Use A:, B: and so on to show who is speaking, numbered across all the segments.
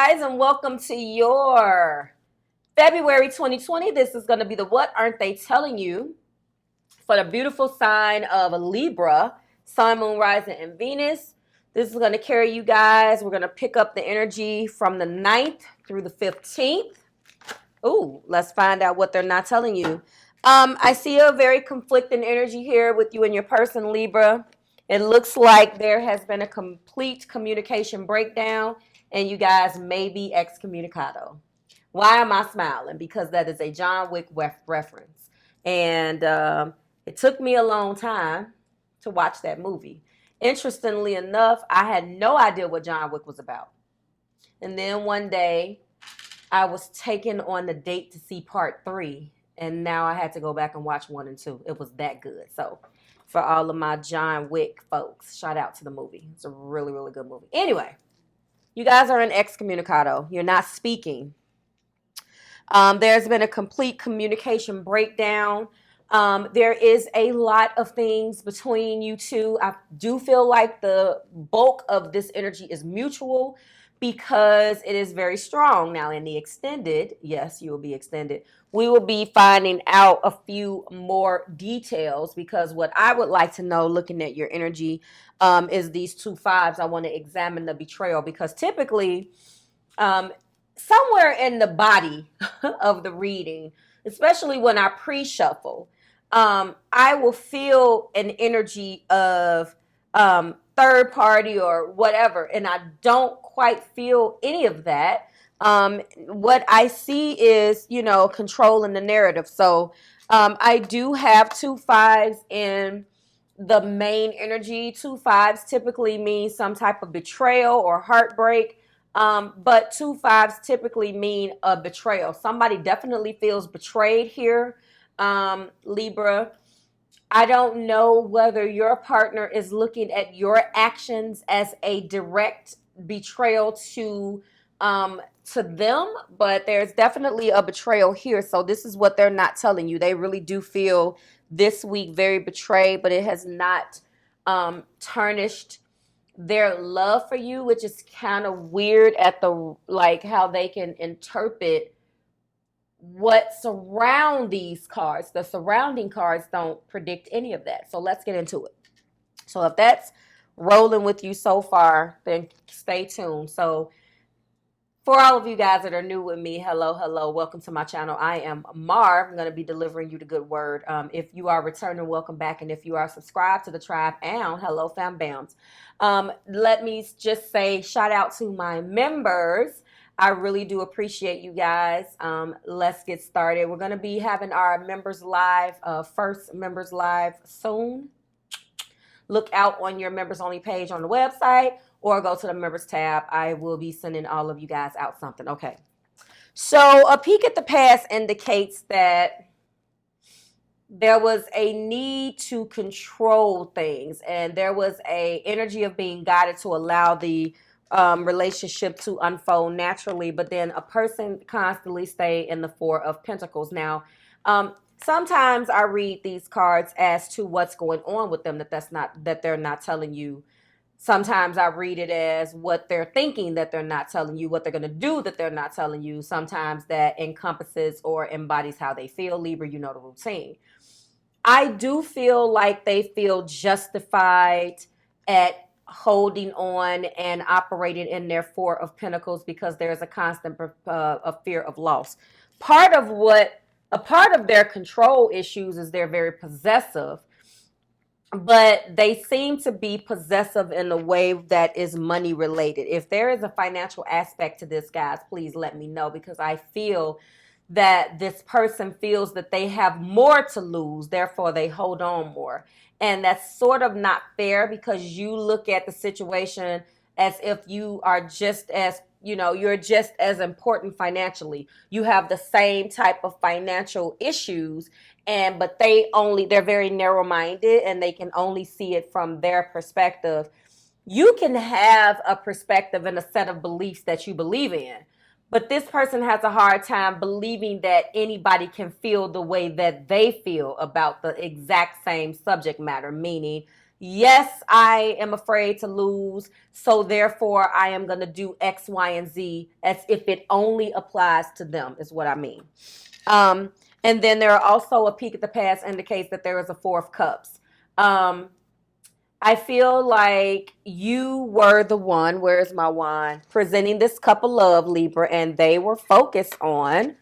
A: guys, and welcome to your February 2020. This is going to be the What Aren't They Telling You for the beautiful sign of Libra, Sun, Moon, Rising, and Venus. This is going to carry you guys. We're going to pick up the energy from the 9th through the 15th. Ooh, let's find out what they're not telling you. I see a very conflicting energy here with you and your person, Libra. It looks like there has been a complete communication breakdown and you guys may be excommunicado. Why am I smiling? Because that is a John Wick reference. And it took me a long time to watch that movie. Interestingly enough, I had no idea what John Wick was about. And then one day, I was taken on the date to see part 3. And now I had to go back and watch 1 and 2. It was that good. So for all of my John Wick folks, shout out to the movie. It's a really, really good movie. Anyway, you guys are in excommunicado. You're not speaking. There's been a complete communication breakdown. There is a lot of things between you two. I do feel like the bulk of this energy is mutual because it is very strong. Now in the extended, yes, you will be extended. We will be finding out a few more details because what I would like to know looking at your energy is these 2 5s. I want to examine the betrayal because typically somewhere in the body of the reading, especially when I pre-shuffle, I will feel an energy of third party or whatever, and I don't quite feel any of that. What I see is, controlling the narrative. So I do have 2 5s in the main energy. 2 5s typically mean some type of betrayal or heartbreak. But 2 5s typically mean a betrayal. Somebody definitely feels betrayed here, Libra. I don't know whether your partner is looking at your actions as a direct betrayal to them, but there's definitely a betrayal here. So this is what they're not telling you. They really do feel this week very betrayed, but it has not tarnished their love for you, which is kind of weird at the how they can interpret what surround these cards. The surrounding cards don't predict any of that. So let's get into it. So if that's rolling with you so far, then stay tuned. So for all of you guys that are new with me, hello, welcome to my channel. I am Marve. I'm going to be delivering you the good word. If you are returning, welcome back. And if you are subscribed to the tribe, and hello, fam bams. Let me just say shout out to my members. I really do appreciate you guys. Let's get started. We're going to be having our members live, first members live soon. Look out on your members only page on the website or go to the members tab. I will be sending all of you guys out something. Okay. So a peek at the past indicates that there was a need to control things and there was a energy of being guided to allow the relationship to unfold naturally, but then a person constantly stay in the 4 of Pentacles. Now, sometimes I read these cards as to what's going on with them that they're not telling you. Sometimes I read it as what they're thinking that they're not telling you, what they're going to do that they're not telling you. Sometimes that encompasses or embodies how they feel. Libra, you know the routine. I do feel like they feel justified at holding on and operating in their 4 of Pentacles because there's a constant fear of loss. Part of their control issues is they're very possessive, but they seem to be possessive in a way that is money related. If there is a financial aspect to this, guys, please let me know because I feel that this person feels that they have more to lose, therefore they hold on more. And that's sort of not fair because you look at the situation as if you are just as, you're just as important financially. You have the same type of financial issues, but they're very narrow-minded and they can only see it from their perspective. You can have a perspective and a set of beliefs that you believe in, but this person has a hard time believing that anybody can feel the way that they feel about the exact same subject matter, meaning Yes, I am afraid to lose, so therefore I am going to do X, Y, and Z as if it only applies to them, is what I mean. And then there are also a peek at the past indicates that there is a Four of Cups. I feel like you were the one, where's my wand, presenting this cup of love, Libra, and they were focused on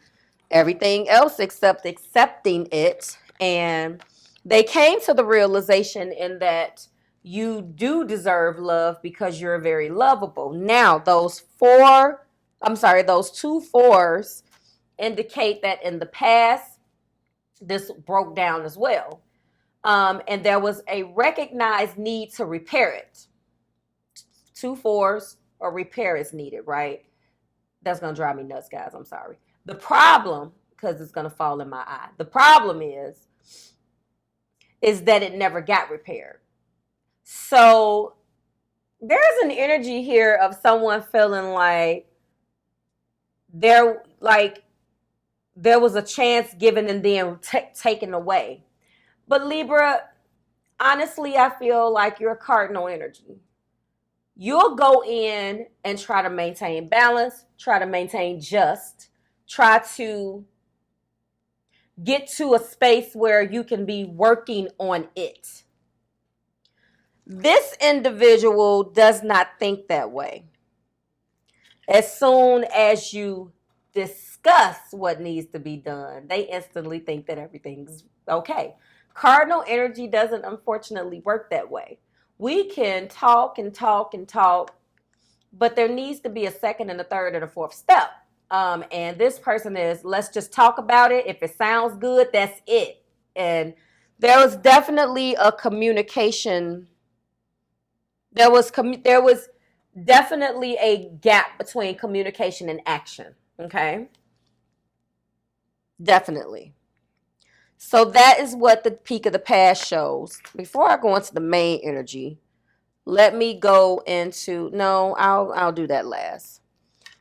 A: everything else except accepting it. And they came to the realization in that you do deserve love because you're very lovable. Now, those two fours indicate that in the past, this broke down as well. And there was a recognized need to repair it. Two fours or repair is needed, right? That's going to drive me nuts, guys. I'm sorry. The problem, because it's going to fall in my eye, the problem is that it never got repaired. So there's an energy here of someone feeling like there was a chance given and then taken away. But Libra, honestly, I feel like you're a cardinal energy. You'll go in and try to maintain balance, try to maintain try to get to a space where you can be working on it. This individual does not think that way. As soon as you discuss what needs to be done, they instantly think that everything's okay. Cardinal energy doesn't unfortunately work that way. We can talk and talk and talk, but there needs to be a second and a third and a fourth step. And this person is, let's just talk about it. If it sounds good, that's it. And there was definitely a communication. There was definitely a gap between communication and action. Okay? Definitely. So that is what the peak of the past shows. Before I go into the main energy, let me go into, no, I'll do that last.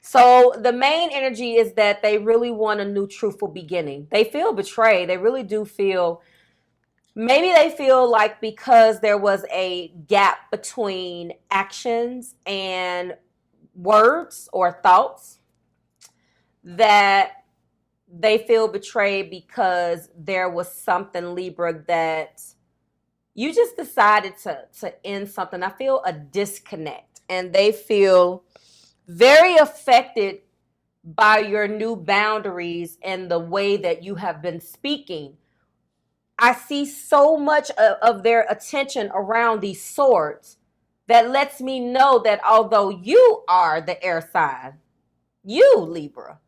A: So the main energy is that they really want a new truthful beginning. They feel betrayed. They really do feel, maybe they feel like because there was a gap between actions and words or thoughts, that they feel betrayed because there was something, Libra, that you just decided to end something. I feel a disconnect, and they feel very affected by your new boundaries and the way that you have been speaking. I see so much of their attention around these swords that lets me know that although you are the air sign, you, Libra,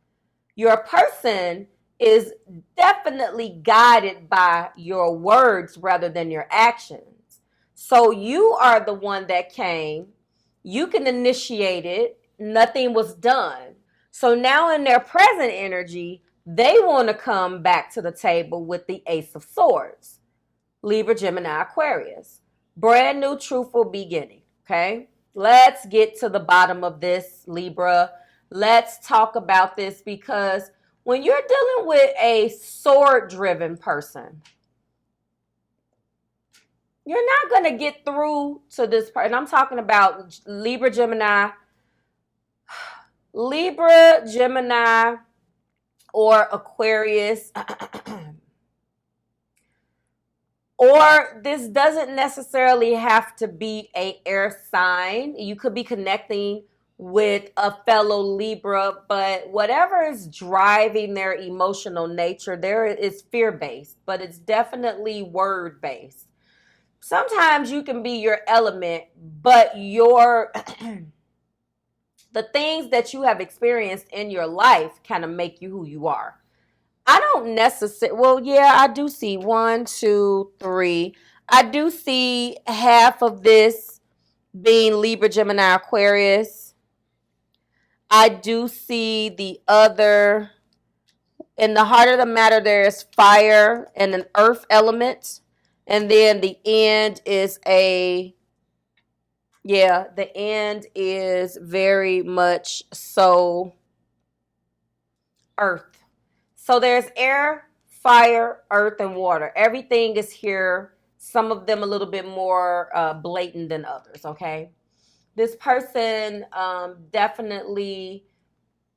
A: your person is definitely guided by your words rather than your actions. So you are the one that came. You can initiate it. Nothing was done. So now in their present energy, they want to come back to the table with the Ace of Swords. Libra, Gemini, Aquarius. Brand new, truthful beginning. Okay? Let's get to the bottom of this, Libra. Let's talk about this, because when you're dealing with a sword-driven person, you're not going to get through to this part. And I'm talking about Libra, Gemini, or Aquarius. Or this doesn't necessarily have to be an air sign. You could be connecting with a fellow Libra, but whatever is driving their emotional nature, there is fear-based, but it's definitely word-based. Sometimes you can be your element, but the things that you have experienced in your life kind of make you who you are. I don't necessarily, well, yeah, I do see 1, 2, 3. I do see half of this being Libra, Gemini, Aquarius. I do see the other, in the heart of the matter, there is fire and an earth element. And then the end is the end is very much so earth. So there's air, fire, earth, and water. Everything is here Some of them a little bit more blatant than others, okay? This person definitely,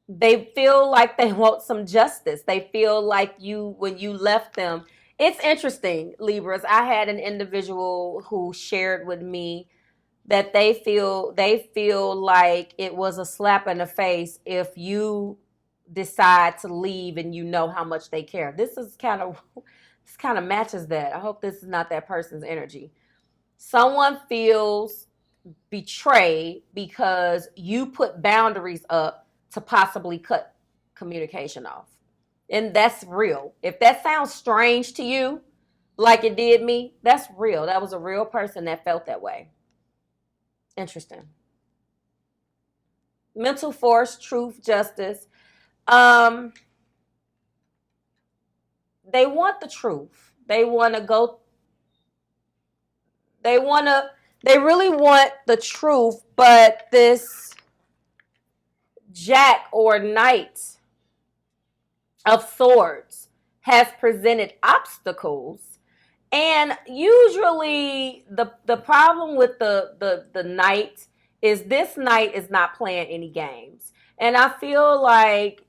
A: they feel like they want some justice. They feel like when you left them. It's interesting, Libras. I had an individual who shared with me that they feel like it was a slap in the face if you decide to leave and you know how much they care. This kind of matches that. I hope this is not that person's energy. Someone feels betrayed because you put boundaries up to possibly cut communication off. And that's real. If that sounds strange to you, like it did me, that's real. That was a real person that felt that way. Interesting. Mental force, truth, justice. They want the truth. They really want the truth, but this Jack or Knight of Swords has presented obstacles. And usually the problem with the Knight is this Knight is not playing any games. And I feel like,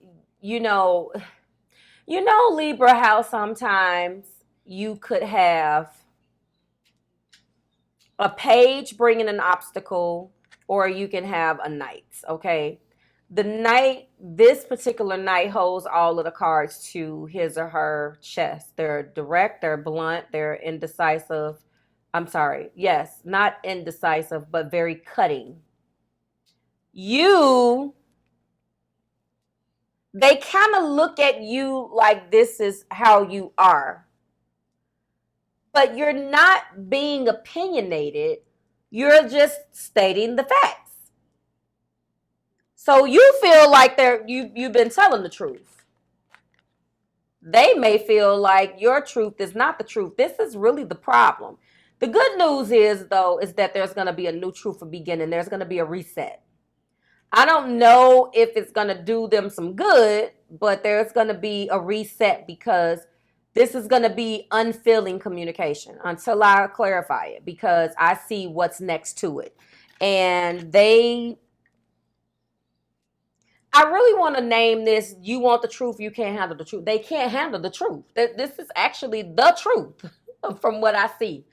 A: Libra, how sometimes you could have a page bringing an obstacle, or you can have a Knight, okay? The Knight, this particular Knight holds all of the cards to his or her chest. They're direct, they're blunt, they're indecisive. I'm sorry, yes, not indecisive, but very cutting. They kind of look at you like this is how you are. But you're not being opinionated. You're just stating the facts. So you feel like you've been telling the truth. They may feel like your truth is not the truth. This is really the problem. The good news is, though, is that there's going to be a new truth beginning. There's going to be a reset. I don't know if it's going to do them some good, but there's going to be a reset because this is going to be unfeeling communication until I clarify it, because I see what's next to it. And I really want to name this, you want the truth, you can't handle the truth. They can't handle the truth. This is actually the truth from what I see.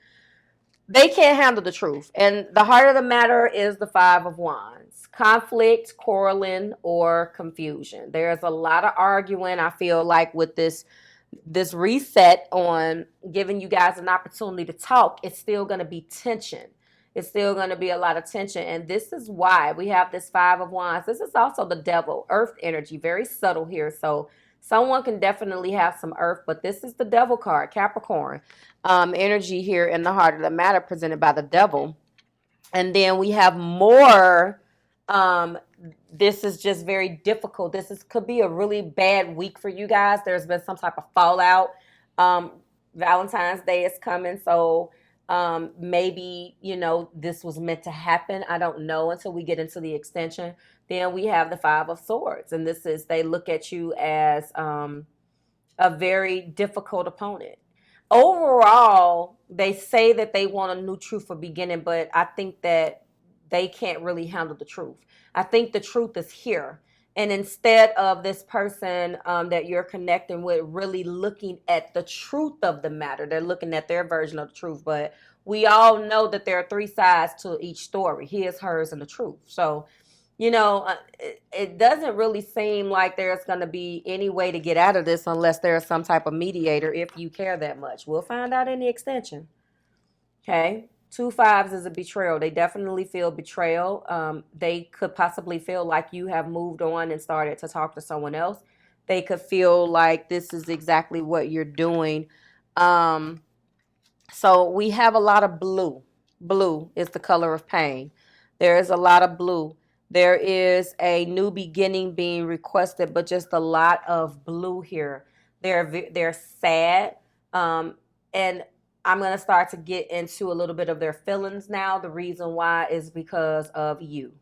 A: They can't handle the truth. And the heart of the matter is the Five of Wands. Conflict, quarreling, or confusion. There's a lot of arguing, I feel like, with this reset on giving you guys an opportunity to talk. It's still going to be tension. It's still going to be a lot of tension. And this is why we have this Five of Wands. This is also the devil, earth energy, very subtle here. So someone can definitely have some earth, but this is the devil card, Capricorn energy here in the heart of the matter presented by the devil. And then we have more. This is just very difficult. Could be a really bad week for you guys. There's been some type of fallout. Valentine's Day is coming, so maybe, this was meant to happen. I don't know until we get into the extension. Then we have the Five of Swords, and they look at you as a very difficult opponent. Overall, they say that they want a new truth for beginning, but I think that they can't really handle the truth. I think the truth is here. And instead of this person that you're connecting with really looking at the truth of the matter, they're looking at their version of the truth. But we all know that there are three sides to each story: his, hers, and the truth. So, it doesn't really seem like there's going to be any way to get out of this unless there's some type of mediator, if you care that much. We'll find out in the extension. Okay. 2 5s is a betrayal. They definitely feel betrayal. They could possibly feel like you have moved on and started to talk to someone else. They could feel like this is exactly what you're doing. So we have a lot of blue. Blue is the color of pain. There is a lot of blue. There is a new beginning being requested, but just a lot of blue here. They're sad. And I'm going to start to get into a little bit of their feelings now. The reason why is because of you.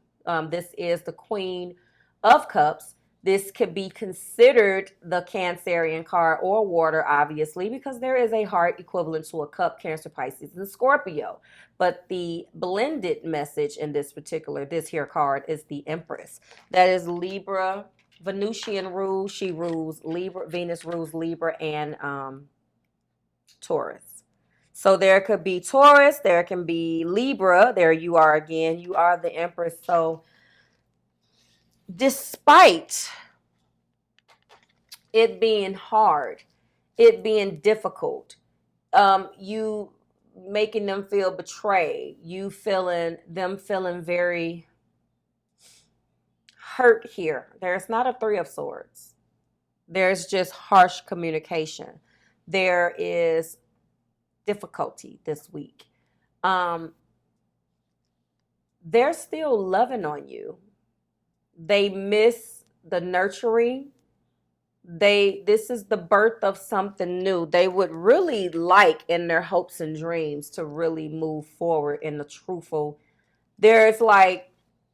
A: This is the Queen of Cups. This could be considered the Cancerian card or water, obviously, because there is a heart equivalent to a cup, Cancer, Pisces, and Scorpio. But the blended message in this here card is the Empress. That is Libra, Venusian rule. She rules Libra, Venus rules Libra and Taurus. So there could be Taurus, there can be Libra. There you are again. You are the Empress. So despite it being hard, it being difficult, you making them feel betrayed, you feeling very hurt here. There's not a Three of Swords. There's just harsh communication. There is difficulty this week. They're still loving on you. They miss the nurturing. This is the birth of something new. They would really like in their hopes and dreams to really move forward in the truthful. There's like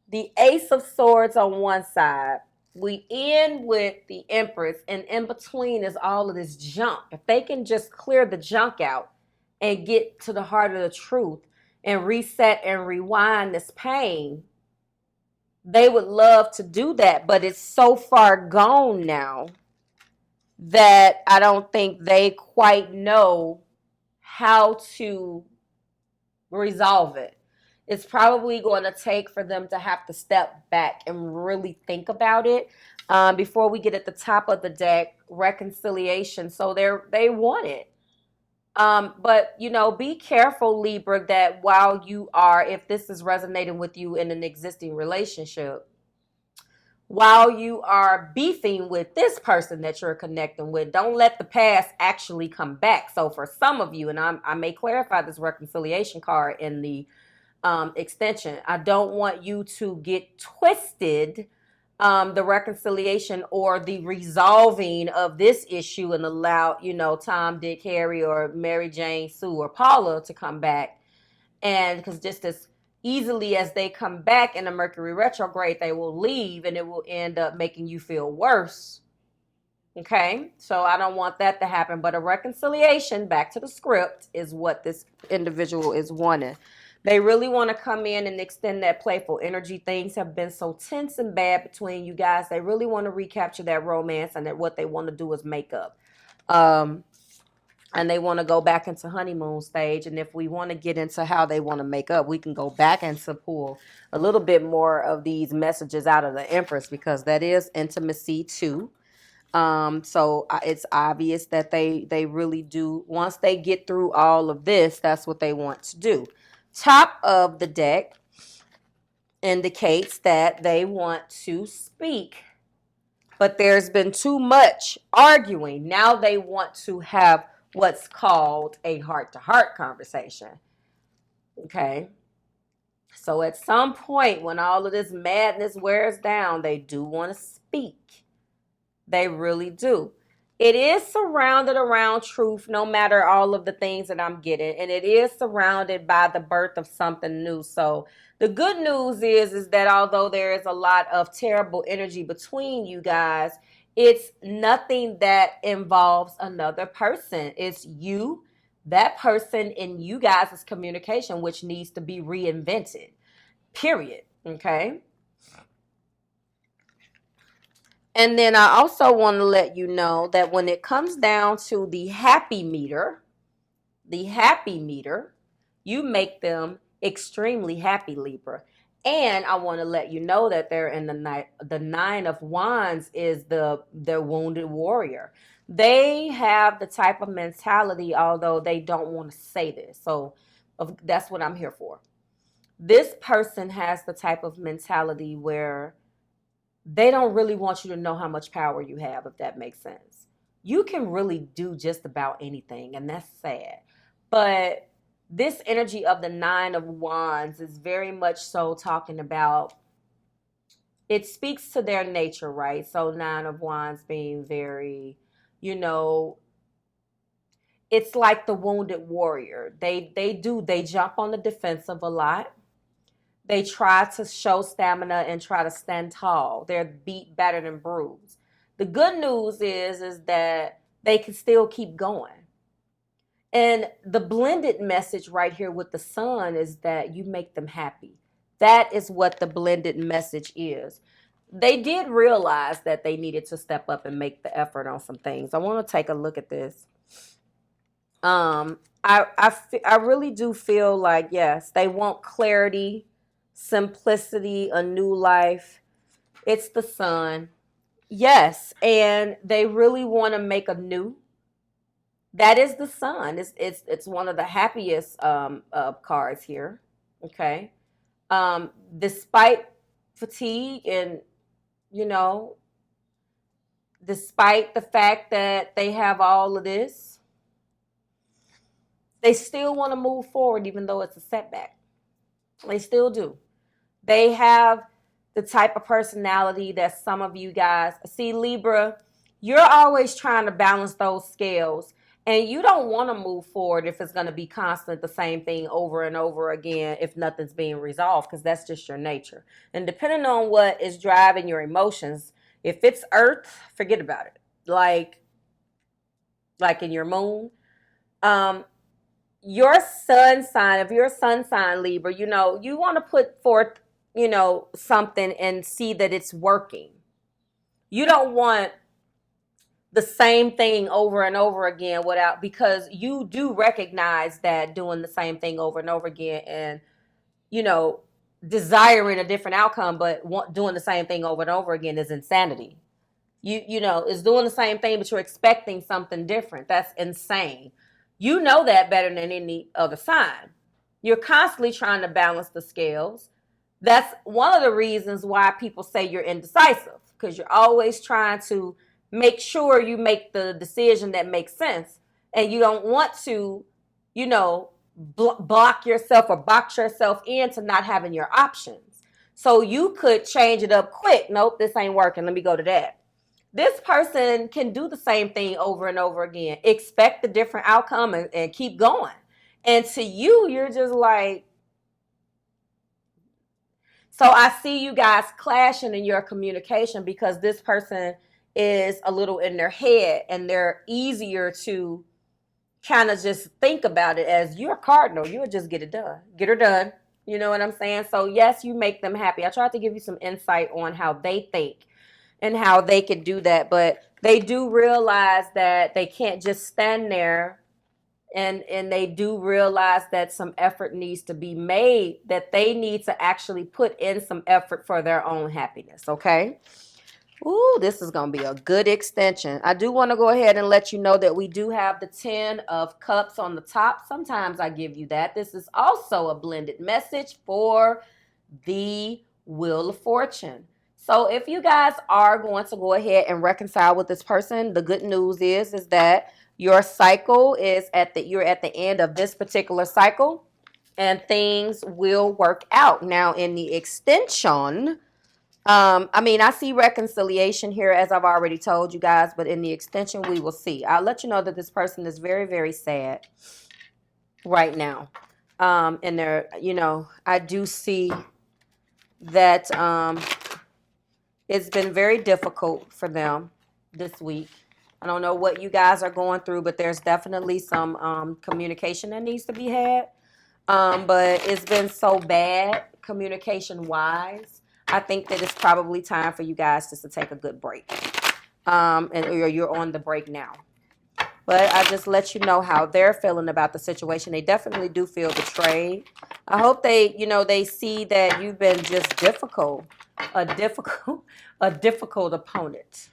A: the Ace of Swords on one side. We end with the Empress, and in between is all of this junk. If they can just clear the junk out and get to the heart of the truth and reset and rewind this pain, they would love to do that, but it's so far gone now that I don't think they quite know how to resolve it. It's probably going to take for them to have to step back and really think about it. Before we get at the top of the deck, reconciliation. So they want it. But, be careful, Libra, that while you are, if this is resonating with you in an existing relationship, while you are beefing with this person that you're connecting with, don't let the past actually come back. So for some of you, and I may clarify this reconciliation card in the extension, I don't want you to get twisted the reconciliation or the resolving of this issue and allow, Tom, Dick, Harry, or Mary Jane, Sue, or Paula to come back. And because just as easily as they come back in a Mercury retrograde, they will leave and it will end up making you feel worse. Okay, so I don't want that to happen. But a reconciliation, back to the script, is what this individual is wanting. They really want to come in and extend that playful energy. Things have been so tense and bad between you guys. They really want to recapture that romance, and that what they want to do is make up. And they want to go back into honeymoon stage. And if we want to get into how they want to make up, we can go back and pull a little bit more of these messages out of the Empress, because that is intimacy too. So it's obvious that they really do. Once they get through all of this, that's what they want to do. Top of the deck indicates that they want to speak, but there's been too much arguing. Now they want to have what's called a heart-to-heart conversation. Okay. So at some point, when all of this madness wears down, they do want to speak. They really do. It is surrounded around truth, no matter all of the things that I'm getting. And it is surrounded by the birth of something new. So the good news is that although there is a lot of terrible energy between you guys, it's nothing that involves another person. It's you, that person, and you guys' communication, which needs to be reinvented. Period. Okay? And then I also want to let you know that when it comes down to the happy meter, you make them extremely happy, Libra. And I want to let you know that they're in the Nine of Wands is the wounded warrior. They have the type of mentality, although they don't want to say this. So that's what I'm here for. This person has the type of mentality where they don't really want you to know how much power you have, if that makes sense. You can really do just about anything, and that's sad. But this energy of the Nine of Wands is very much so talking about, it speaks to their nature, right? So Nine of Wands being very, it's like the wounded warrior. They jump on the defensive a lot. They try to show stamina and try to stand tall. They're beat, battered, and bruised. The good news is that they can still keep going. And the blended message right here with the sun is that you make them happy. That is what the blended message is. They did realize that they needed to step up and make the effort on some things. I want to take a look at this. I really do feel like, yes, they want clarity, simplicity, a new life. It's the sun. Yes, and they really want to make a new. That is the sun. It's one of the happiest cards here. Okay. Despite fatigue and, you know, despite the fact that they have all of this, they still want to move forward even though it's a setback. They still do. They have the type of personality that some of you guys see. Libra, you're always trying to balance those scales. And you don't want to move forward if it's going to be constant, the same thing over and over again, if nothing's being resolved, because that's just your nature. And depending on what is driving your emotions, if it's earth, forget about it. Like in your moon, your sun sign, if you're a sun sign Libra, you know, you want to put forth, you know, something and see that it's working. You don't want the same thing over and over again because you do recognize that doing the same thing over and over again and, you know, desiring a different outcome, but doing the same thing over and over again is insanity. You know, it's doing the same thing, but you're expecting something different. That's insane. You know that better than any other sign. You're constantly trying to balance the scales. That's one of the reasons why people say you're indecisive, because you're always trying to make sure you make the decision that makes sense. And you don't want to, you know, block yourself or box yourself into not having your options. So you could change it up quick. Nope, this ain't working. Let me go to that. This person can do the same thing over and over again. Expect a different outcome and keep going. And to you, you're just like, so I see you guys clashing in your communication because this person is a little in their head and they're easier to kind of just think about it as you're a cardinal. You'll just get it done. Get her done. You know what I'm saying? So yes, you make them happy. I tried to give you some insight on how they think and how they can do that. But they do realize that they can't just stand there. And they do realize that some effort needs to be made, that they need to actually put in some effort for their own happiness. Okay? Ooh, this is going to be a good extension. I do want to go ahead and let you know that we do have the 10 of Cups on the top. Sometimes I give you that. This is also a blended message for the Wheel of Fortune. So if you guys are going to go ahead and reconcile with this person, the good news is that your cycle is you're at the end of this particular cycle and things will work out. Now in the extension, I see reconciliation here, as I've already told you guys, but in the extension, we will see. I'll let you know that this person is very, very sad right now. And they're, you know, I do see that it's been very difficult for them this week. I don't know what you guys are going through, but there's definitely some communication that needs to be had. But it's been so bad communication-wise. I think that it's probably time for you guys just to take a good break. And you're on the break now. But I just let you know how they're feeling about the situation. They definitely do feel betrayed. I hope they see that you've been just a difficult opponent.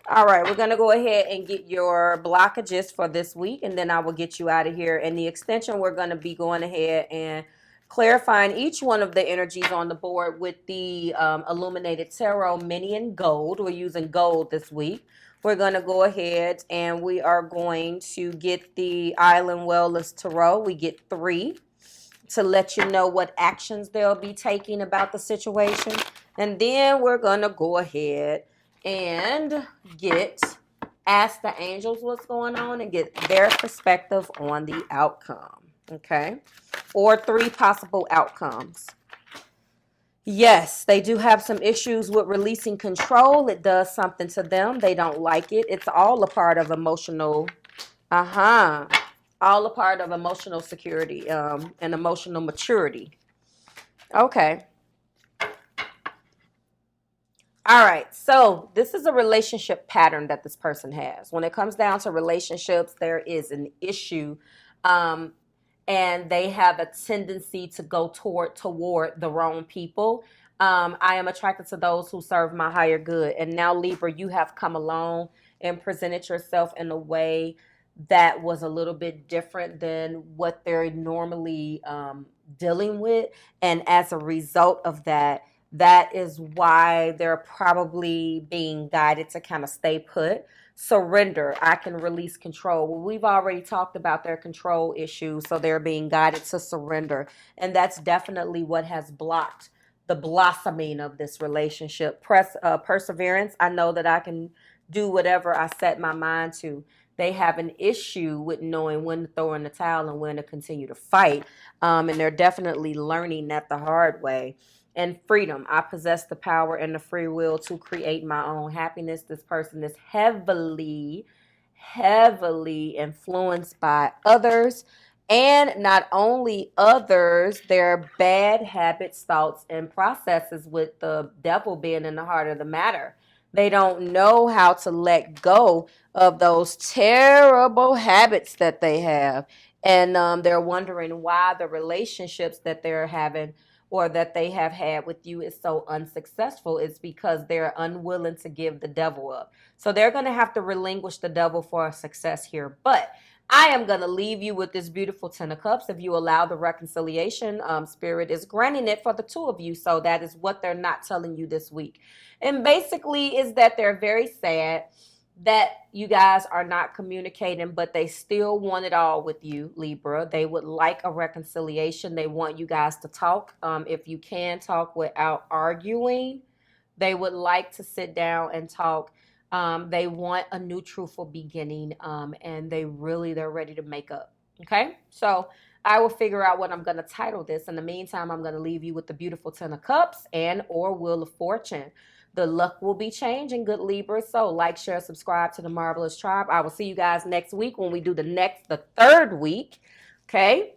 A: All right, we're going to go ahead and get your blockages for this week, and then I will get you out of here. In the extension, we're going to be going ahead and clarifying each one of the energies on the board with the Illuminated Tarot Mini in gold. We're using gold this week. We're going to go ahead and we are going to get the Island Wellness Tarot. We get 3 to let you know what actions they'll be taking about the situation. And then we're going to go ahead and ask the angels what's going on and get their perspective on the outcome. Okay? Or 3 possible outcomes. Yes, they do have some issues with releasing control. It does something to them. They don't like it. It's all a part of emotional, all a part of emotional security, and emotional maturity. Okay. All right. So this is a relationship pattern that this person has. When it comes down to relationships, there is an issue. Um, and they have a tendency to go toward the wrong people. I am attracted to those who serve my higher good. And now, Libra, you have come along and presented yourself in a way that was a little bit different than what they're normally dealing with. And as a result of that, that is why they're probably being guided to kind of stay put. Surrender. I can release control. Well, we've already talked about their control issues, so they're being guided to surrender. And that's definitely what has blocked the blossoming of this relationship. Perseverance. I know that I can do whatever I set my mind to. They have an issue with knowing when to throw in the towel and when to continue to fight. And they're definitely learning that the hard way. And freedom. I possess the power and the free will to create my own happiness. This person is heavily influenced by others. And not only others, their bad habits, thoughts, and processes, with the devil being in the heart of the matter. They don't know how to let go of those terrible habits that they have. And they're wondering why the relationships that they're having or that they have had with you is so unsuccessful. It's because they're unwilling to give the devil up. So they're going to have to relinquish the devil for a success here. But I am going to leave you with this beautiful Ten of Cups. If you allow the reconciliation, Spirit is granting it for the two of you. So that is what they're not telling you this week. And basically is that they're very sad that you guys are not communicating, but they still want it all with you, Libra. They would like a reconciliation. They want you guys to talk. If you can talk without arguing, they would like to sit down and talk. They want a new truthful beginning, and they're ready to make up. Okay, so I will figure out what I'm going to title this. In the meantime, I'm going to leave you with the beautiful Ten of Cups and or Wheel of Fortune. The luck will be changing, good Libra. So like, share, subscribe to the Marvelous Tribe. I will see you guys next week when we do the third week. Okay.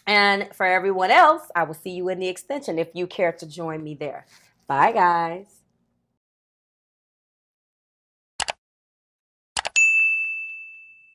A: And for everyone else, I will see you in the extension if you care to join me there. Bye, guys.